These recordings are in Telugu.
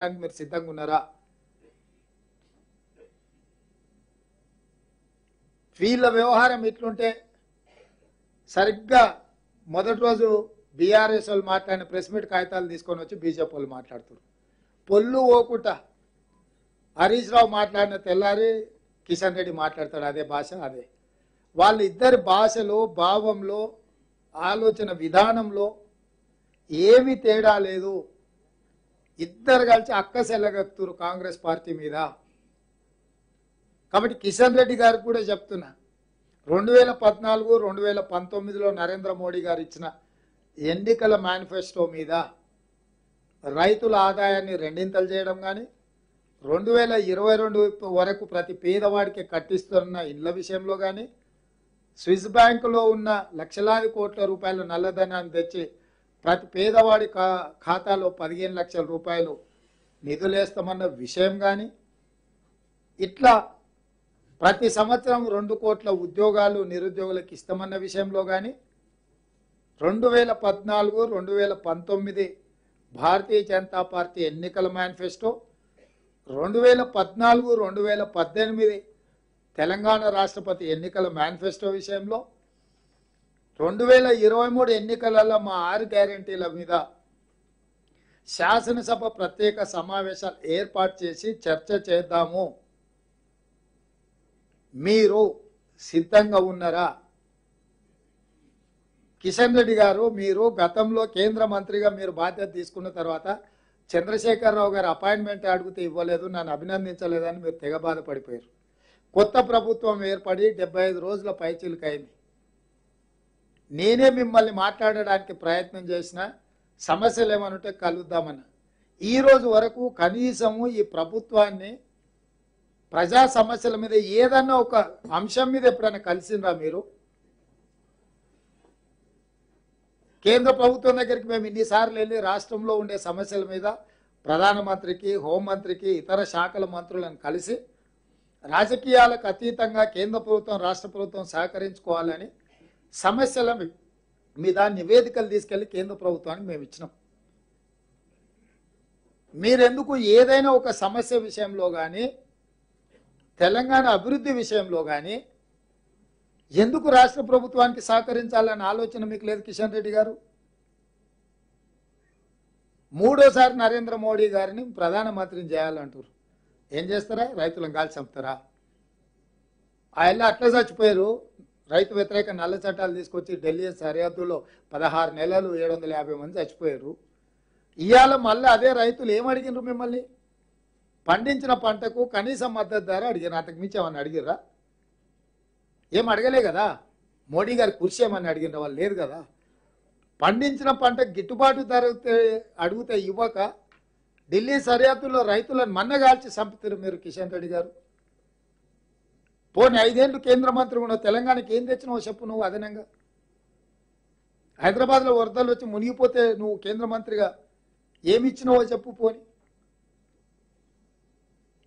మీరు సిద్ధంగా ఉన్నారా? వీళ్ళ వ్యవహారం ఇట్లుంటే సరిగ్గా మొదటి రోజు బీఆర్ఎస్ వాళ్ళు మాట్లాడిన ప్రెస్ మీట్ కాగితాలు తీసుకొని వచ్చి బీజేపీ వాళ్ళు మాట్లాడుతారు. పొల్లు ఓకుట హరీష్ రావు మాట్లాడిన తెల్లారి కిషన్ రెడ్డి మాట్లాడతాడు అదే భాష. అదే వాళ్ళ ఇద్దరి భాషలో, భావంలో, ఆలోచన విధానంలో ఏమీ తేడా లేదు. ఇద్దరు కలిసి అక్కసెల్లగత్తురు కాంగ్రెస్ పార్టీ మీద. కాబట్టి కిషన్ రెడ్డి గారికి కూడా చెప్తున్నా, 2014, 2019లో నరేంద్ర మోడీ గారు ఇచ్చిన ఎన్నికల మేనిఫెస్టో మీద రైతుల ఆదాయాన్ని రెండింతలు చేయడం కానీ, 2022 వరకు ప్రతి పేదవాడికి కట్టిస్తున్న ఇళ్ల విషయంలో కానీ, స్విస్ బ్యాంకులో ఉన్న లక్షలాది కోట్ల రూపాయల నల్లధనాన్ని తెచ్చి ప్రతి పేదవాడి ఖాతాలో 15 లక్షల రూపాయలు నిధులేస్తామన్న విషయం కానీ, ఇట్లా ప్రతి సంవత్సరం 2 కోట్ల ఉద్యోగాలు నిరుద్యోగులకు ఇస్తామన్న విషయంలో కానీ, 2014, 2019 భారతీయ జనతా పార్టీ ఎన్నికల మేనిఫెస్టో, 2014, 2018 తెలంగాణ రాష్ట్రపతి ఎన్నికల మేనిఫెస్టో విషయంలో, 2023 ఎన్నికలలో మా 6 గ్యారెంటీల మీద శాసనసభ ప్రత్యేక సమావేశాలు ఏర్పాటు చేసి చర్చ చేద్దాము. మీరు సిద్ధంగా ఉన్నారా? కిషన్ రెడ్డి గారు, మీరు గతంలో కేంద్ర మంత్రిగా మీరు బాధ్యత తీసుకున్న తర్వాత చంద్రశేఖరరావు గారు అపాయింట్మెంట్ అడిగితే ఇవ్వలేదు, నన్ను అభినందించలేదని మీరు తెగ బాధపడిపోయారు. కొత్త ప్రభుత్వం ఏర్పడి 75 రోజుల పైచిలుకైంది. నేనే మిమ్మల్ని మాట్లాడడానికి ప్రయత్నం చేసిన, సమస్యలు ఏమనుంటే కలుద్దామన్న. ఈరోజు వరకు కనీసము ఈ ప్రభుత్వాన్ని ప్రజా సమస్యల మీద ఏదన్నా ఒక అంశం మీద ఎప్పుడైనా కలిసిండ్రా మీరు? కేంద్ర ప్రభుత్వం దగ్గరికి మేము ఇన్నిసార్లు వెళ్ళి రాష్ట్రంలో ఉండే సమస్యల మీద ప్రధానమంత్రికి, హోంమంత్రికి, ఇతర శాఖల మంత్రులను కలిసి రాజకీయాలకు అతీతంగా కేంద్ర ప్రభుత్వం, రాష్ట్ర ప్రభుత్వం సహకరించుకోవాలని సమస్యల మీద నివేదికలు తీసుకెళ్లి కేంద్ర ప్రభుత్వానికి మేము ఇచ్చినాం. మీరెందుకు ఏదైనా ఒక సమస్య విషయంలో కానీ, తెలంగాణ అభివృద్ధి విషయంలో కానీ ఎందుకు రాష్ట్ర ప్రభుత్వానికి సహకరించాలన్న ఆలోచన మీకు లేదు కిషన్ రెడ్డి గారు? మూడోసారి నరేంద్ర మోడీ గారిని ప్రధానమంత్రిని చేయాలంటారు. ఏం చేస్తారా? రైతులను గాలి చంపుతారా? ఆయన అట్లా చచ్చిపోయారు. రైతు వ్యతిరేక నల్ల చట్టాలు తీసుకొచ్చి ఢిల్లీ సరిహద్దులో 16 నెలలు 750 మంది చచ్చిపోయారు. ఇవాళ మళ్ళీ అదే రైతులు ఏమడిగినారు మిమ్మల్ని? పండించిన పంటకు కనీస మద్దతు ధర అడిగారు. అంతకు మించి ఏమన్నా అడిగిర్రా? ఏం అడగలే కదా. మోడీ గారి కృషి ఏమని అడిగిన వాళ్ళు లేదు కదా. పండించిన పంట గిట్టుబాటు ధర అడిగితే ఇవ్వక ఢిల్లీ సరిహద్దుల్లో రైతులను మన్నగాల్చి చంపుతారు మీరు కిషన్ రెడ్డి గారు. పోనీ 5 ఏళ్ళు కేంద్ర మంత్రి ఉన్నావు, తెలంగాణకి ఏం తెచ్చినావో చెప్పు. నువ్వు అదనంగా హైదరాబాద్లో వరదలు వచ్చి మునిగిపోతే నువ్వు కేంద్ర మంత్రిగా ఏమి ఇచ్చినావో చెప్పు. పోని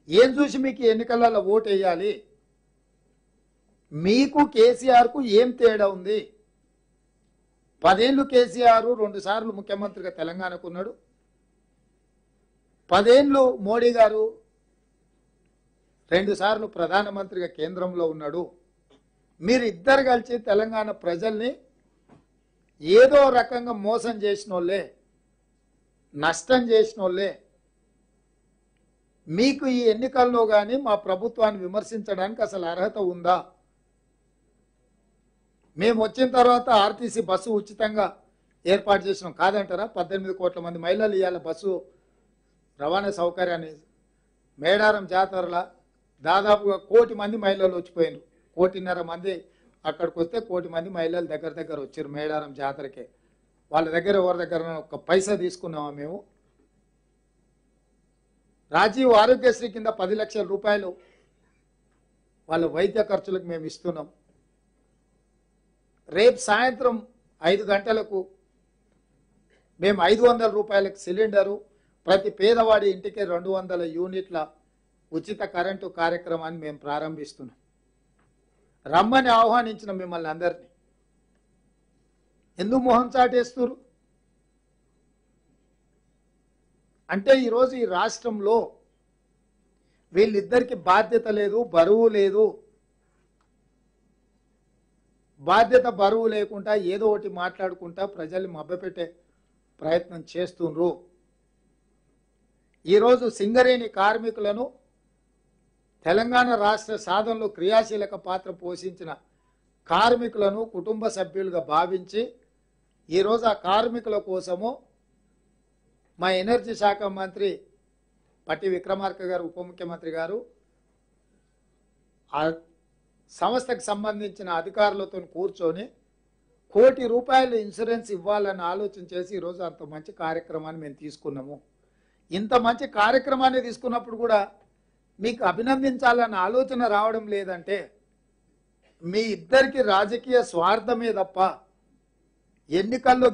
ఏం చూసి మీకు ఎన్నికలలో ఓటు వేయాలి? మీకు కేసీఆర్కు ఏం తేడా ఉంది? 10 ఏళ్ళు కేసీఆర్ 2 సార్లు ముఖ్యమంత్రిగా తెలంగాణకు ఉన్నాడు. 10 ఏళ్ళు మోడీ గారు 2 సార్లు ప్రధానమంత్రిగా కేంద్రంలో ఉన్నాడు. మీరు ఇద్దరు కలిసి తెలంగాణ ప్రజల్ని ఏదో రకంగా మోసం చేసిన వాళ్ళే, నష్టం చేసిన వాళ్ళే. మీకు ఈ ఎన్నికల్లో కానీ మా ప్రభుత్వాన్ని విమర్శించడానికి అసలు అర్హత ఉందా? మేము వచ్చిన తర్వాత ఆర్టీసీ బస్సు ఉచితంగా ఏర్పాటు చేసినాం, కాదంటారా? 18 కోట్ల మంది మహిళలు ఇవాళ బస్సు రవాణా సౌకర్యాన్ని, మేడారం జాతరల దాదాపుగా 1 కోటి మంది మహిళలు వచ్చిపోయినారు. 1.5 కోటి మంది అక్కడికి వస్తే 1 కోటి మంది మహిళలు దగ్గర వచ్చారు మేడారం జాతరకే. వాళ్ళ దగ్గర ఎవరి దగ్గర ఒక పైసా తీసుకున్నామా మేము? రాజీవ్ ఆరోగ్యశ్రీ కింద 10 లక్షల రూపాయలు వాళ్ళ వైద్య ఖర్చులకు మేము ఇస్తున్నాం. రేపు సాయంత్రం 5 గంటలకు మేము 500 రూపాయలకు సిలిండరు, ప్రతి పేదవాడి ఇంటికి 200 యూనిట్ల ఉచిత కరెంటు కార్యక్రమాన్ని మేము ప్రారంభిస్తున్నాం. రమ్మని ఆహ్వానించిన మిమ్మల్ని అందరినీ ఎందుకు మొహం చాటేస్తున్నారు? అంటే ఈరోజు ఈ రాష్ట్రంలో వీళ్ళిద్దరికి బాధ్యత లేదు, బరువు లేదు. బాధ్యత బరువు లేకుండా ఏదో ఒకటి మాట్లాడుకుంటా ప్రజల్ని మభ్యపెట్టే ప్రయత్నం చేస్తుండ్రు. ఈరోజు సింగరేణి కార్మికులను తెలంగాణ రాష్ట్ర సాధనలో క్రియాశీలక పాత్ర పోషించిన కార్మికులను కుటుంబ సభ్యులుగా భావించి ఈరోజు ఆ కార్మికుల కోసము మా ఎనర్జీ శాఖ మంత్రి పట్టి విక్రమార్క గారు, ఉప ముఖ్యమంత్రి గారు ఆ సంస్థకు సంబంధించిన అధికారులతో కూర్చొని ₹1 కోటి ఇన్సూరెన్స్ ఇవ్వాలని ఆలోచన చేసి ఈరోజు అంత మంచి కార్యక్రమాన్ని మేము తీసుకున్నాము. ఇంత మంచి కార్యక్రమాన్ని తీసుకున్నప్పుడు కూడా మీకు అభినందించాలన్న ఆలోచన రావడం లేదంటే మీ ఇద్దరికి రాజకీయ స్వార్థమే తప్ప ఎన్నికల్లో